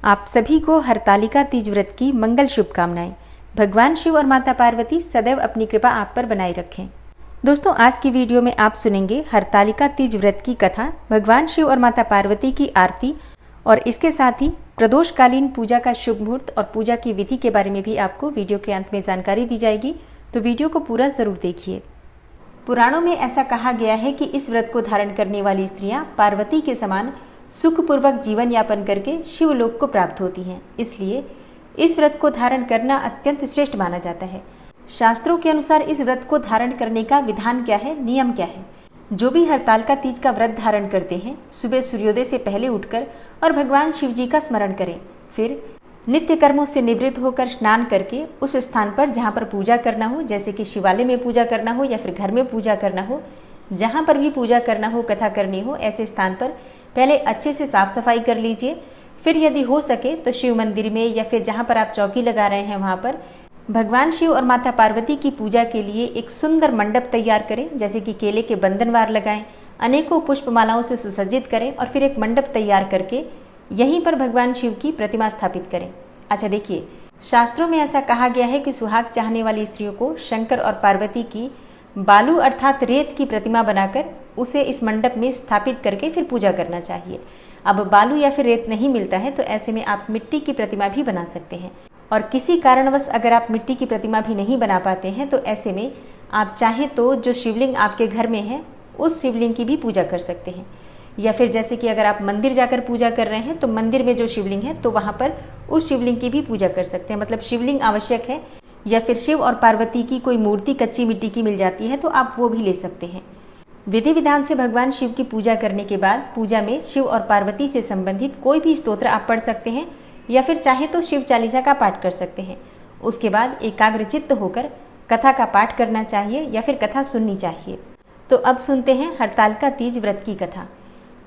आप सभी को हरतालिका तीज व्रत की मंगल शुभकामनाएं। भगवान शिव और माता पार्वती सदैव अपनी कृपा आप पर बनाए रखें। दोस्तों, आज की वीडियो में आप सुनेंगे हरतालिका तीज व्रत की कथा, भगवान शिव और माता पार्वती की आरती और इसके साथ ही प्रदोषकालीन पूजा का शुभ मुहूर्त और पूजा की विधि के बारे में भी आपको वीडियो के अंत में जानकारी दी जाएगी, तो वीडियो को पूरा जरूर देखिए। पुराणों में ऐसा कहा गया है कि इस व्रत को धारण करने वाली स्त्रियां पार्वती के समान सुखपूर्वक जीवन यापन करके शिवलोक को प्राप्त होती हैं। इसलिए इस व्रत को धारण करना अत्यंत श्रेष्ठ माना जाता है। शास्त्रों के अनुसार इस व्रत को धारण करने का विधान क्या है, नियम क्या है? जो भी हरतालिका तीज का व्रत धारण करते हैं, सुबह सूर्योदय से पहले उठकर और भगवान शिव जी का स्मरण करें। फिर नित्य कर्मों से निवृत्त होकर स्नान करके उस स्थान पर जहाँ पर पूजा करना हो, जैसे कि शिवालय में पूजा करना हो या फिर घर में पूजा करना हो, जहाँ पर भी पूजा करना हो, कथा करनी हो, ऐसे स्थान पर पहले अच्छे से साफ सफाई कर लीजिए। फिर यदि हो सके तो शिव मंदिर में या फिर जहाँ पर आप चौकी लगा रहे हैं वहाँ पर भगवान शिव और माता पार्वती की पूजा के लिए एक सुंदर मंडप तैयार करें, जैसे कि केले के बंधनवार लगाएं, अनेकों पुष्पमालाओं से सुसज्जित करें और फिर एक मंडप तैयार करके यहीं पर भगवान शिव की प्रतिमा स्थापित करें। अच्छा देखिए, शास्त्रों में ऐसा कहा गया है कि सुहाग चाहने वाली स्त्रियों को शंकर और पार्वती की बालू अर्थात रेत की प्रतिमा बनाकर उसे इस मंडप में स्थापित करके फिर पूजा करना चाहिए। अब बालू या फिर रेत नहीं मिलता है तो ऐसे में आप मिट्टी की प्रतिमा भी बना सकते हैं, और किसी कारणवश अगर आप मिट्टी की प्रतिमा भी नहीं बना पाते हैं तो ऐसे में आप चाहें तो जो शिवलिंग आपके घर में है उस शिवलिंग की भी पूजा कर सकते हैं, या फिर जैसे कि अगर आप मंदिर जाकर पूजा कर रहे हैं तो मंदिर में जो शिवलिंग है तो वहाँ पर उस शिवलिंग की भी पूजा कर सकते हैं। मतलब शिवलिंग आवश्यक है, या फिर शिव और पार्वती की कोई मूर्ति कच्ची मिट्टी की मिल जाती है तो आप वो भी ले सकते हैं। विधि विधान से भगवान शिव की पूजा करने के बाद पूजा में शिव और पार्वती से संबंधित कोई भी स्तोत्र आप पढ़ सकते हैं, या फिर चाहे तो शिव चालीसा का पाठ कर सकते हैं। उसके बाद एकाग्रचित्त होकर कथा का पाठ करना चाहिए या फिर कथा सुननी चाहिए। तो अब सुनते हैं हरतालिका तीज व्रत की कथा।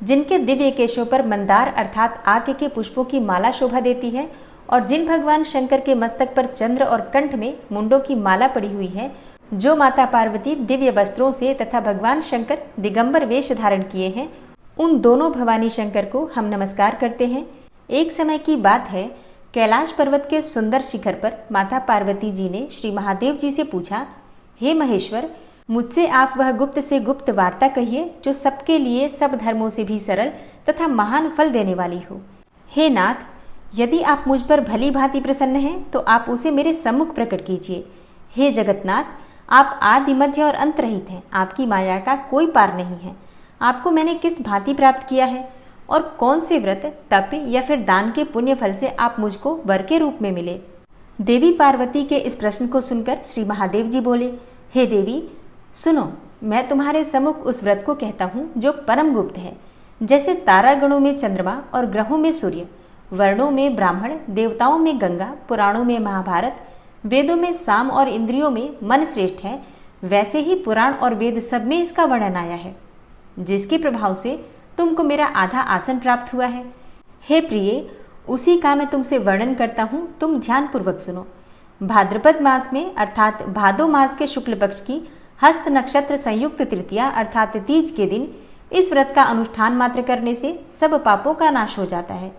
जिनके दिव्य केशों पर मंदार अर्थात आक के पुष्पों की माला शोभा देती है और जिन भगवान शंकर के मस्तक पर चंद्र और कंठ में मुंडों की माला पड़ी हुई है, जो माता पार्वती दिव्य वस्त्रों से तथा भगवान शंकर दिगंबर वेश धारण किए हैं, उन दोनों भवानी शंकर को हम नमस्कार करते हैं। एक समय की बात है, कैलाश पर्वत के सुंदर शिखर पर माता पार्वती जी ने श्री महादेव जी से पूछा, हे महेश्वर, मुझसे आप वह गुप्त से गुप्त वार्ता कहिए जो सबके लिए सब धर्मों से भी सरल तथा महान फल देने वाली हो। हे नाथ, यदि आप मुझ पर भली भांति प्रसन्न हैं तो आप उसे मेरे सम्मुख प्रकट कीजिए। हे जगतनाथ, आप आदि मध्य और अंत रहित हैं, आपकी माया का कोई पार नहीं है। आपको मैंने किस भांति प्राप्त किया है और कौन से व्रत, तप या फिर दान के पुण्य फल से आप मुझको वर के रूप में मिले? देवी पार्वती के इस प्रश्न को सुनकर श्री महादेव जी बोले, हे देवी सुनो, मैं तुम्हारे सम्मुख उस व्रत को कहता हूँ जो परम गुप्त है। जैसे तारागणों में चंद्रमा और ग्रहों में सूर्य, वर्णों में ब्राह्मण, देवताओं में गंगा, पुराणों में महाभारत, वेदों में साम और इंद्रियों में मन श्रेष्ठ है, वैसे ही पुराण और वेद सब में इसका वर्णन आया है, जिसके प्रभाव से तुमको मेरा आधा आसन प्राप्त हुआ है। हे प्रिय, उसी का मैं तुमसे वर्णन करता हूँ, तुम ध्यान पूर्वक सुनो। भाद्रपद मास में अर्थात भादो मास के शुक्ल पक्ष की हस्त नक्षत्र संयुक्त तृतीया अर्थात तीज के दिन इस व्रत का अनुष्ठान मात्र करने से सब पापों का नाश हो जाता है।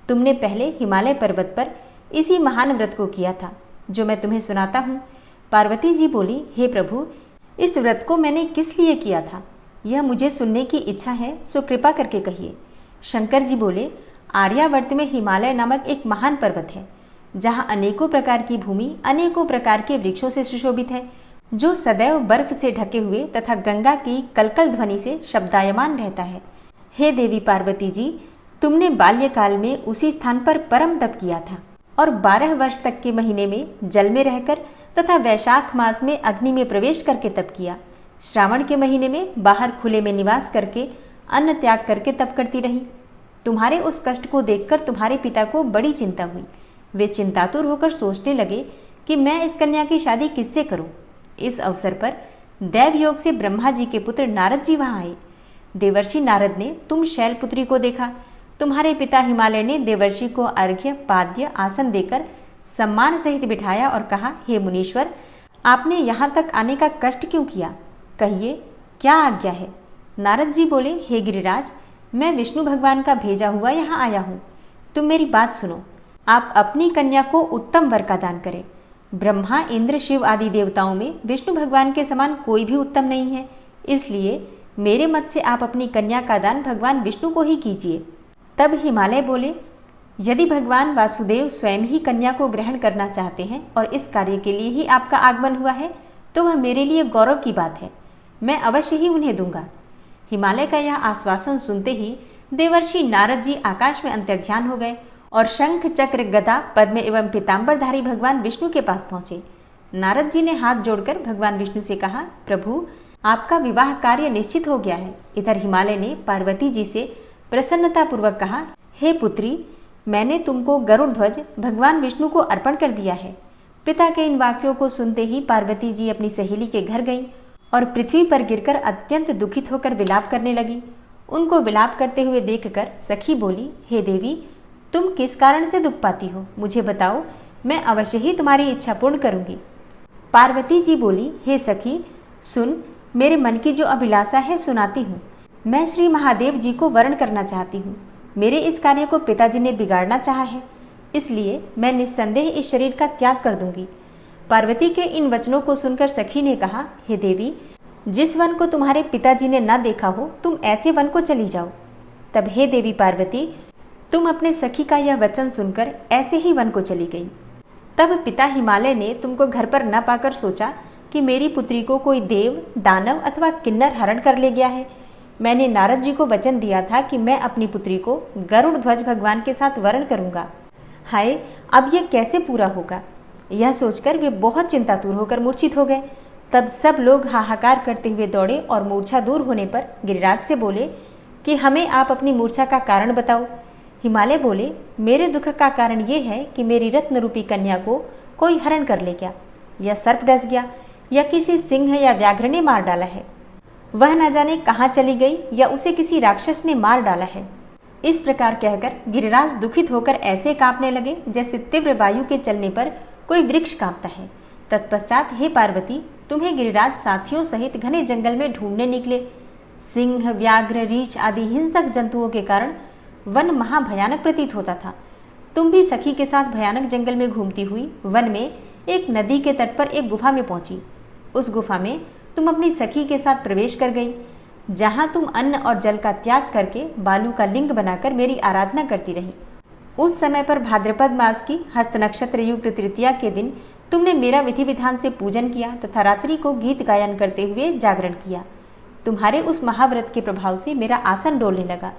तुमने पहले हिमालय पर्वत पर इसी महान व्रत को किया था जो मैं तुम्हें सुनाता हूँ। पार्वती जी बोली, हे प्रभु, इस व्रत को मैंने किस लिए किया था यह मुझे सुनने की इच्छा है, सो कृपा करके कहिए। शंकर जी बोले, आर्यावर्त में हिमालय नामक एक महान पर्वत है, जहाँ अनेकों प्रकार की भूमि अनेकों प्रकार के वृक्षों से सुशोभित है, जो सदैव बर्फ से ढके हुए तथा गंगा की कलकल ध्वनि से शब्दायमान रहता है। हे देवी पार्वती जी, तुमने बाल्यकाल में उसी स्थान पर परम तप किया था और 12 वर्ष तक के महीने में जल में रहकर तथा वैशाख मास में अग्नि में प्रवेश करके तप किया। श्रावण के महीने में बाहर खुले में निवास करके अन्न त्याग करके तप करती रही। तुम्हारे उस कष्ट को देखकर तुम्हारे पिता को बड़ी चिंता हुई। वे चिंतातुर होकर सोचने लगे कि मैं इस कन्या की शादी किससे करूं। इस अवसर पर दैव योग से ब्रह्मा जी के पुत्र नारद जी वहां आए। देवर्षि नारद ने तुम शैलपुत्री को देखा। तुम्हारे पिता हिमालय ने देवर्षि को अर्घ्य, पाद्य, आसन देकर सम्मान सहित बिठाया और कहा, हे मुनीश्वर, आपने यहाँ तक आने का कष्ट क्यों किया? कहिए, क्या आज्ञा है? नारद जी बोले, हे गिरिराज, मैं विष्णु भगवान का भेजा हुआ यहाँ आया हूँ। तुम मेरी बात सुनो। आप अपनी कन्या को उत्तम वर का दान करें। ब्रह्मा, इंद्र, शिव आदि देवताओं में विष्णु भगवान के समान कोई भी उत्तम नहीं है, इसलिए मेरे मत से आप अपनी कन्या का दान भगवान विष्णु को ही कीजिए। तब हिमालय बोले, यदि भगवान वासुदेव स्वयं ही कन्या को ग्रहण करना चाहते हैं और इस कार्य के लिए ही आपका आगमन हुआ है, तो वह मेरे लिए गौरव की बात है। मैं अवश्य ही उन्हें दूंगा। हिमालय का यह आश्वासन सुनते ही देवर्षि नारद जी आकाश में अंतर्ध्यान हो गए और शंख, चक्र, गदा, पद्म एवं पीतांबरधारी भगवान विष्णु के पास पहुंचे। नारद जी ने हाथ जोड़कर भगवान विष्णु से कहा, प्रभु, आपका विवाह कार्य निश्चित हो गया है। इधर हिमालय ने पार्वती जी से प्रसन्नता पूर्वक कहा, हे पुत्री, मैंने तुमको गरुड़ ध्वज भगवान विष्णु को अर्पण कर दिया है। पिता के इन वाक्यों को सुनते ही पार्वती जी अपनी सहेली के घर गई और पृथ्वी पर गिरकर अत्यंत दुखित होकर विलाप करने लगी। उनको विलाप करते हुए देखकर सखी बोली, हे देवी, तुम किस कारण से दुख पाती हो, मुझे बताओ, मैं अवश्य ही तुम्हारी इच्छा पूर्ण करूंगी। पार्वती जी बोली, हे सखी, सुन, मेरे मन की जो अभिलाषा है सुनाती हूँ। मैं श्री महादेव जी को वरण करना चाहती हूँ। मेरे इस कार्य को पिताजी ने बिगाड़ना चाहा है, इसलिए मैं निस्संदेह इस शरीर का त्याग कर दूंगी। पार्वती के इन वचनों को सुनकर सखी ने कहा, हे देवी, जिस वन को तुम्हारे पिताजी ने न देखा हो, तुम ऐसे वन को चली जाओ। तब हे देवी पार्वती, तुम अपने सखी का यह वचन सुनकर ऐसे ही वन को चली गई। तब पिता हिमालय ने तुमको घर पर न पाकर सोचा कि मेरी पुत्री को कोई देव, दानव अथवा किन्नर हरण कर ले गया है। मैंने नारद जी को वचन दिया था कि मैं अपनी पुत्री को गरुड़ ध्वज भगवान के साथ वरण करूंगा। हाय, अब यह कैसे पूरा होगा? यह सोचकर वे बहुत चिंतातुर होकर मूर्छित हो गए। तब सब लोग हाहाकार करते हुए दौड़े और मूर्छा दूर होने पर गिरिराज से बोले कि हमें आप अपनी मूर्छा का कारण बताओ। हिमालय बोले, मेरे दुख का कारण ये है कि मेरी रत्न रूपी कन्या को कोई हरण कर ले गया, या सर्प डस गया, या किसी सिंह या व्याघ्र ने मार डाला है। वह न जाने कहाँ चली गई, या उसे किसी राक्षस ने मार डाला है। इस प्रकार कहकर गिरिराज दुखित होकर ऐसे कांपने लगे जैसे तीव्र वायु के चलने पर कोई वृक्ष कांपता है। तत्पश्चात हे पार्वती, तुम्हें गिरिराज साथियों सहित घने जंगल में ढूंढने निकले। सिंह, व्याघ्र, रीछ आदि हिंसक जंतुओं के कारण वन महाभयानक प्रतीत होता था। तुम भी सखी के साथ भयानक जंगल में घूमती हुई वन में एक नदी के तट पर एक गुफा में पहुंची। उस गुफा में तुम अपनी सखी के साथ प्रवेश कर गई, जहां तुम अन्न और जल का त्याग करके बालू का लिंग बनाकर मेरी आराधना करती रही। उस समय पर भाद्रपद मास की हस्त नक्षत्र युक्त तृतीया के दिन तुमने मेरा विधि विधान से पूजन किया तथा रात्रि को गीत गायन करते हुए जागरण किया। तुम्हारे उस महाव्रत के प्रभाव से मेरा आसन डोलने लगा।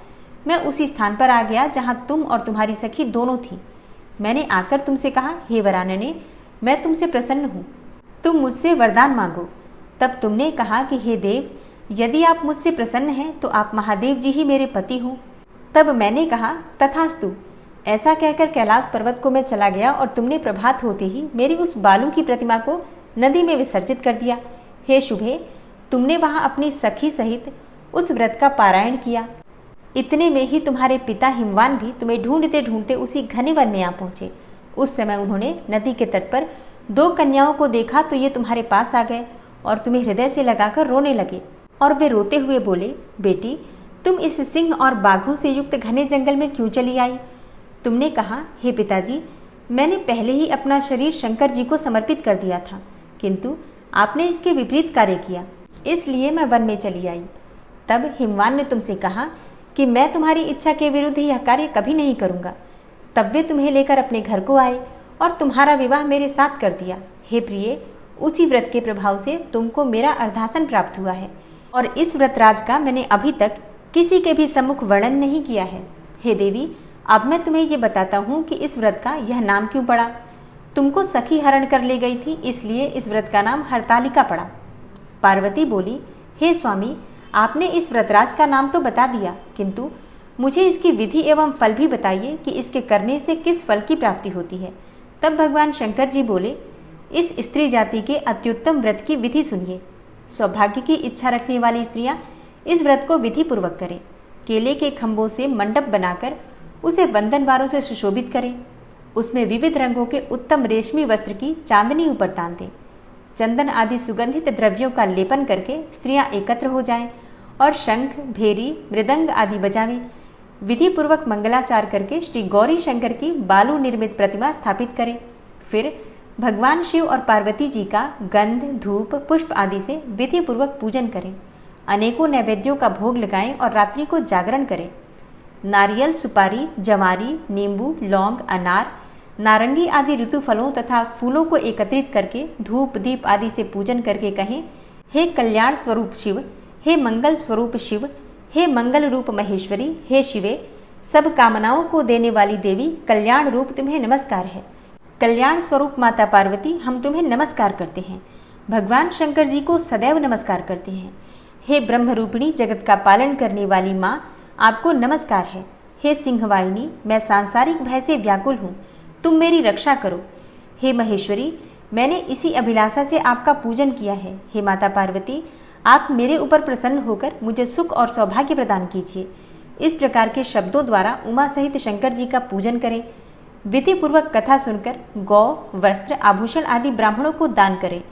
मैं उसी स्थान पर आ गया जहां तुम और तुम्हारी सखी दोनों थी। मैंने आकर तुमसे कहा, हे वरानने, मैं तुमसे प्रसन्न हूँ, तुम मुझसे वरदान मांगो। तब तुमने कहा कि हे देव, यदि आप मुझसे प्रसन्न हैं तो आप महादेव जी ही मेरे पति हो। तब मैंने कहा, तथास्तु। ऐसा कहकर कैलाश पर्वत को मैं चला गया और तुमने प्रभात होते ही मेरी उस बालू की प्रतिमा को नदी में विसर्जित कर दिया। हे शुभे, तुमने वहां अपनी सखी सहित उस व्रत का पारायण किया। इतने में ही तुम्हारे पिता हिमवान भी तुम्हें ढूंढते ढूंढते उसी घने वन में आ पहुंचे। उस समय उन्होंने नदी के तट पर 2 कन्याओं को देखा तो ये तुम्हारे पास आ गए और तुम्हें हृदय से लगाकर रोने लगे। और वे रोते हुए बोले, बेटी, तुम इस सिंह और बाघों से युक्त घने जंगल में क्यों चली आई? तुमने कहा, हे पिताजी, मैंने पहले ही अपना शरीर शंकर जी को समर्पित कर दिया था, किंतु आपने इसके विपरीत कार्य किया, इसलिए मैं वन में चली आई। तब हिमवान ने तुमसे कहा कि मैं तुम्हारी इच्छा के विरुद्ध यह कार्य कभी नहीं करूंगा। तब वे तुम्हें लेकर अपने घर को आए और तुम्हारा विवाह मेरे साथ कर दिया। हे प्रिय, उसी व्रत के प्रभाव से तुमको मेरा अर्धासन प्राप्त हुआ है और इस व्रतराज का मैंने अभी तक किसी के भी सम्मुख वर्णन नहीं किया है। हे देवी, अब मैं तुम्हें ये बताता हूँ कि इस व्रत का यह नाम क्यों पड़ा। तुमको सखी हरण कर ले गई थी, इसलिए इस व्रत का नाम हरतालिका पड़ा। पार्वती बोली, हे स्वामी, आपने इस व्रतराज का नाम तो बता दिया, किंतु मुझे इसकी विधि एवं फल भी बताइए कि इसके करने से किस फल की प्राप्ति होती है। तब भगवान शंकर जी बोले, इस स्त्री जाति के अत्युत्तम व्रत की विधि सुनिए। सौभाग्य की इच्छा रखने वाली स्त्रियां इस व्रत को विधि पूर्वक करें। केले के खंभों से मंडप बनाकर उसे वंदनवारों से सुशोभित करें। उसमें विविध रंगों के उत्तम रेशमी वस्त्र की चांदनी ऊपर तान दें। चंदन आदि सुगंधित द्रव्यों का लेपन करके स्त्रियां एकत्र हो जाएं और शंख, भेरी, मृदंग आदि बजावें। विधि पूर्वक मंगलाचार करके श्री गौरी शंकर की बालू निर्मित प्रतिमा स्थापित करें। फिर भगवान शिव और पार्वती जी का गंध, धूप, पुष्प आदि से विधि पूर्वक पूजन करें। अनेकों नैवेद्यों का भोग लगाएं और रात्रि को जागरण करें। नारियल, सुपारी, जवारी, नींबू, लौंग, अनार, नारंगी आदि ऋतु फलों तथा फूलों को एकत्रित करके धूप, दीप आदि से पूजन करके कहें, हे कल्याण स्वरूप शिव, हे मंगल स्वरूप शिव, हे मंगल रूप महेश्वरी, हे शिवे, सब कामनाओं को देने वाली देवी, कल्याण रूप तुम्हें नमस्कार है। कल्याण स्वरूप माता पार्वती, हम तुम्हें नमस्कार करते हैं। भगवान शंकर जी को सदैव नमस्कार करते हैं। हे ब्रह्म रूपिणी, जगत का पालन करने वाली माँ, आपको नमस्कार है। हे सिंहवाहिनी, मैं सांसारिक भय से व्याकुल हूँ, तुम मेरी रक्षा करो। हे महेश्वरी, मैंने इसी अभिलाषा से आपका पूजन किया है। हे माता पार्वती, आप मेरे ऊपर प्रसन्न होकर मुझे सुख और सौभाग्य प्रदान कीजिए। इस प्रकार के शब्दों द्वारा उमा सहित शंकर जी का पूजन करें। विधि पूर्वक कथा सुनकर गौ, वस्त्र, आभूषण आदि ब्राह्मणों को दान करें।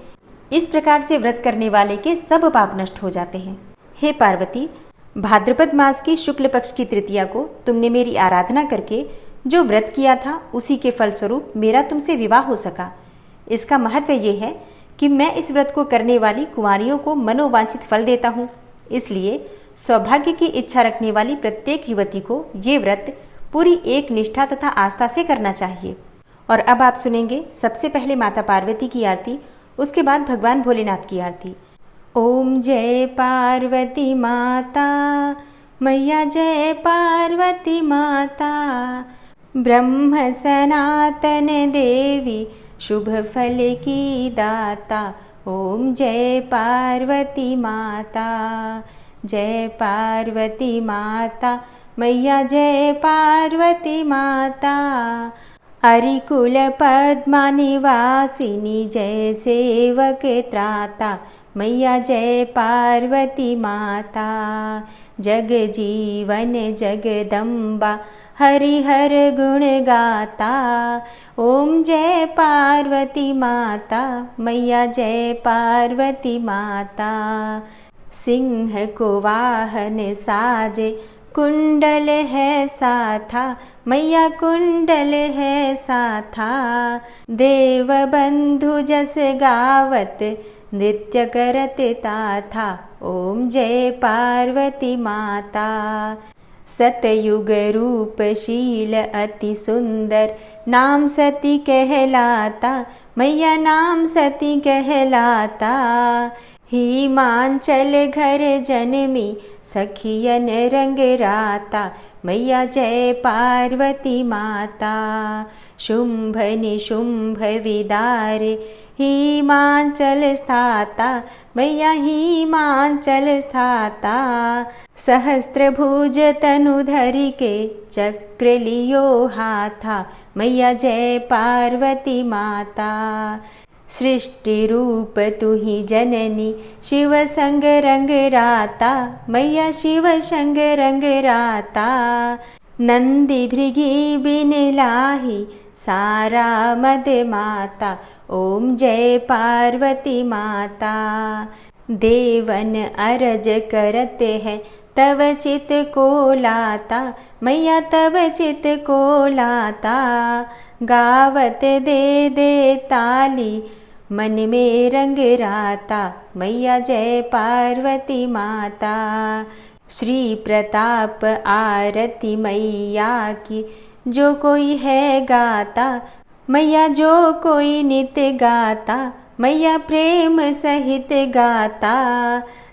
इस प्रकार से व्रत करने वाले के सब पाप नष्ट हो जाते हैं। हे पार्वती, भाद्रपद मास की शुक्ल पक्ष की तृतीया को तुमने मेरी आराधना करके जो व्रत किया था, उसी के फलस्वरूप मेरा तुमसे विवाह हो सका। इसका महत्व ये है कि मैं इस व्रत को करने वाली कुंवारियों को मनोवांछित फल देता हूँ। इसलिए सौभाग्य की इच्छा रखने वाली प्रत्येक युवती को ये व्रत पूरी एक निष्ठा तथा आस्था से करना चाहिए। और अब आप सुनेंगे सबसे पहले माता पार्वती की आरती, उसके बाद भगवान भोलेनाथ की आरती। ओम जय पार्वती माता, मैया जय पार्वती माता, ब्रह्म सनातन देवी, शुभ फल की दाता। ओम जय पार्वती माता, जय पार्वती माता, मैया जय पार्वती माता। अरिकुल पद्मा निवासिनी, जय सेवक त्राता, मैया जय पार्वती माता। जग जीवन जगदम्बा, हरिहर गुण गाता। ओम जय पार्वती माता, मैया जय पार्वती माता। सिंह को वाहन साजे, कुंडल है साथा, मैया कुंडल है साथा। देव बंधु जस गावत, नृत्य करत ताथा। ओम जय पार्वती माता। सतयुग रूप शील अति सुंदर, नाम सती कहलाता, मैया नाम सती कहलाता। हिमांचल घर जन्मी, सखियन रंग राता, मैया जय पार्वती माता। शुंभ निशुंभ विदारे, हिमांचल स्थाता, मैया हिमांचल स्थाता। सहस्त्रभुज तनुधरि के, चक्र लियो हाथा, मैया जय पार्वती माता। सृष्टि रूप तू ही जननी, शिव संग रंग राता, मैया शिव संग रंग राता। नंदी भृगी बिन लाही, सारा मद माता। ओम जय पार्वती माता। देवन अरज करते हैं, तव चित को लाता, मैया तव चित को लाता। गावत दे दे ताली, मन में रंग राता, मैया जय पार्वती माता। श्री प्रताप आरती मैया की, जो कोई है गाता, मैया जो कोई नित्य गाता, मैया प्रेम सहित गाता।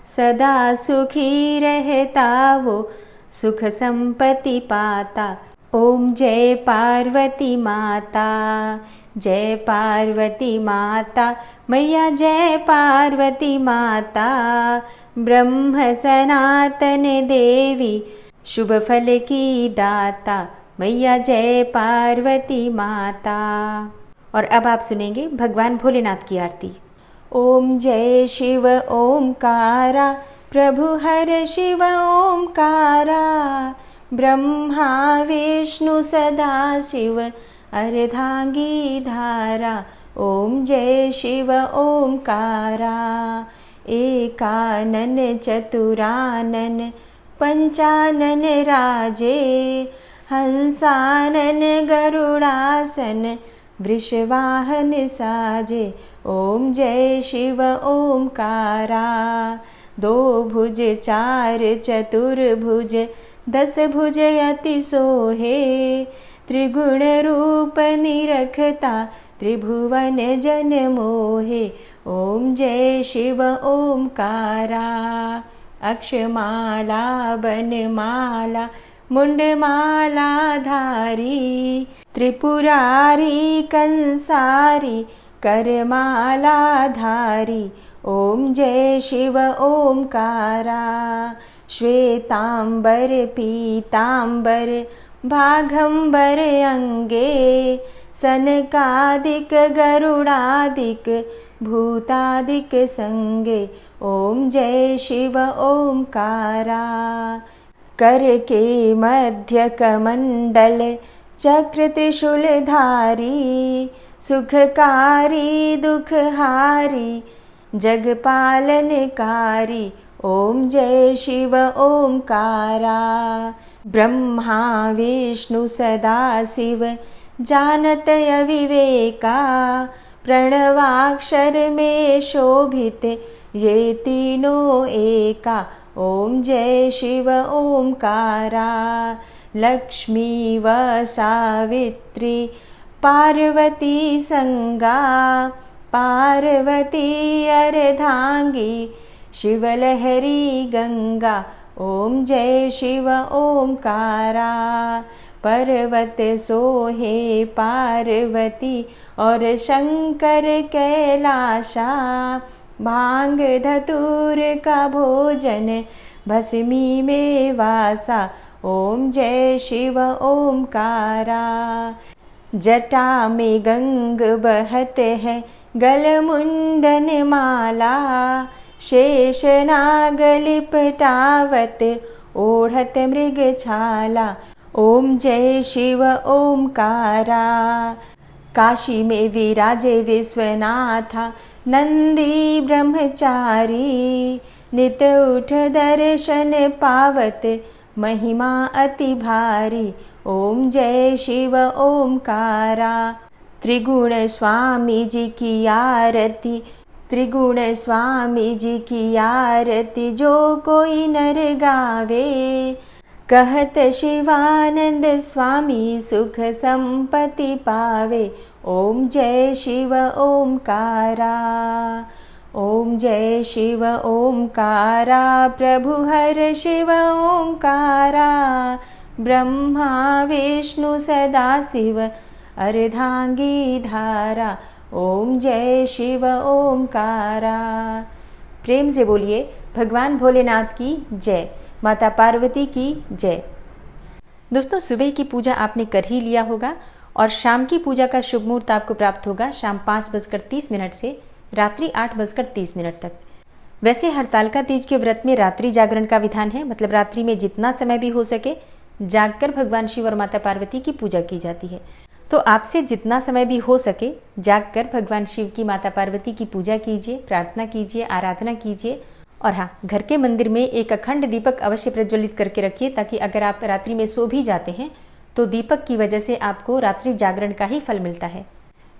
सदा सुखी रहता वो, सुख संपत्ति पाता। ओम जय पार्वती माता, जय पार्वती माता, मैया जय पार्वती माता। ब्रह्म सनातन देवी, शुभ फल की दाता, मैया जय पार्वती माता। और अब आप सुनेंगे भगवान भोलेनाथ की आरती। ओम जय शिव ओमकारा, प्रभु हर शिव ओमकारा। ब्रह्मा विष्णु सदा शिव, अर्धांगी धारा। ओम जय शिव ओमकारा। एकानन चतुरानन, पंचानन राजे, हंसानन गरुड़ासन वृषवाहन साजे। ओम जय शिव ओमकारा। दो भुज चार चतुर्भुज, 10 भुज अति सोहे। त्रिगुण रूप निरखता, त्रिभुवन जन मोहे। ओम जय शिव ओमकारा। अक्षमाला बनमाला मुंडमाला धारी, त्रिपुरारी कंसारी करमाला धारी। ओम जय शिव ओमकारा। श्वेतांबर पीतांबर भागंबर अंगे, सनकादिक गरुड़ादिक भूतादिक संगे। ओम जय शिव ओमकारा। कर के मध्य कमंडल चक्र त्रिशूलधारी, सुखकारी दुखहारी जगपालनकारी। ओम जय शिव ओमकारा। ब्रह्मा विष्णु सदाशिव जानत अविवेका, प्रणवाक्षर में शोभित ये तीनों एका। ओम जय शिव ओमकारा। लक्ष्मी व सावित्री पार्वती संगा, पार्वती अर्धांगी शिवलहरी गंगा। ओम जय शिव ओमकारा। पर्वत सोहे पार्वती और शंकर कैलाशा, भांग धतूर का भोजन भस्मी में वासा। ओम जय शिव ओमकारा। जटा में गंग बहत है गल मुंडन माला, शेष नाग लिपटावत ओढ़त मृग छाला। ओम जय शिव ओमकारा। काशी में विराजे विश्वनाथा नंदी ब्रह्मचारी, नित उठ दर्शन पावत महिमा अति भारी। ओम जय शिव ओमकारा। त्रिगुण स्वामी जी की आरती, त्रिगुण स्वामी जी की आरती जो कोई नर गावे, कहत शिवानंद स्वामी सुख संपत्ति पावे। ओम जय शिव ओमकारा। ओम जय शिव ओमकारा। प्रभु हर शिव ओमकारा, ब्रह्मा विष्णु सदाशिव अर्धांगी धारा। ओम जय शिव ओमकारा। प्रेम से बोलिए भगवान भोलेनाथ की जय, माता पार्वती की जय। दोस्तों, सुबह की पूजा आपने कर ही लिया होगा और शाम की पूजा का शुभ मुहूर्त आपको प्राप्त होगा शाम 5:30 से रात्रि 8:30 तक। वैसे हरतालिका तीज के व्रत में रात्रि जागरण का विधान है, मतलब रात्रि में जितना समय भी हो सके जागकर भगवान शिव और माता पार्वती की पूजा की जाती है। तो आपसे जितना समय भी हो सके जागकर भगवान शिव की माता पार्वती की पूजा कीजिए, प्रार्थना कीजिए, आराधना कीजिए। और हाँ, घर के मंदिर में एक अखंड दीपक अवश्य प्रज्वलित करके रखिए, ताकि अगर आप रात्रि में सो भी जाते हैं तो दीपक की वजह से आपको रात्रि जागरण का ही फल मिलता है।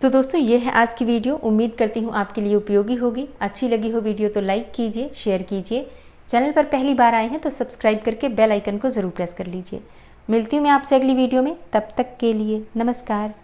तो दोस्तों, ये है आज की वीडियो। उम्मीद करती हूँ आपके लिए उपयोगी होगी। अच्छी लगी हो वीडियो तो लाइक कीजिए, शेयर कीजिए। चैनल पर पहली बार आए हैं तो सब्सक्राइब करके बेल आइकन को जरूर प्रेस कर लीजिए। मिलती हूँ मैं आपसे अगली वीडियो में, तब तक के लिए नमस्कार।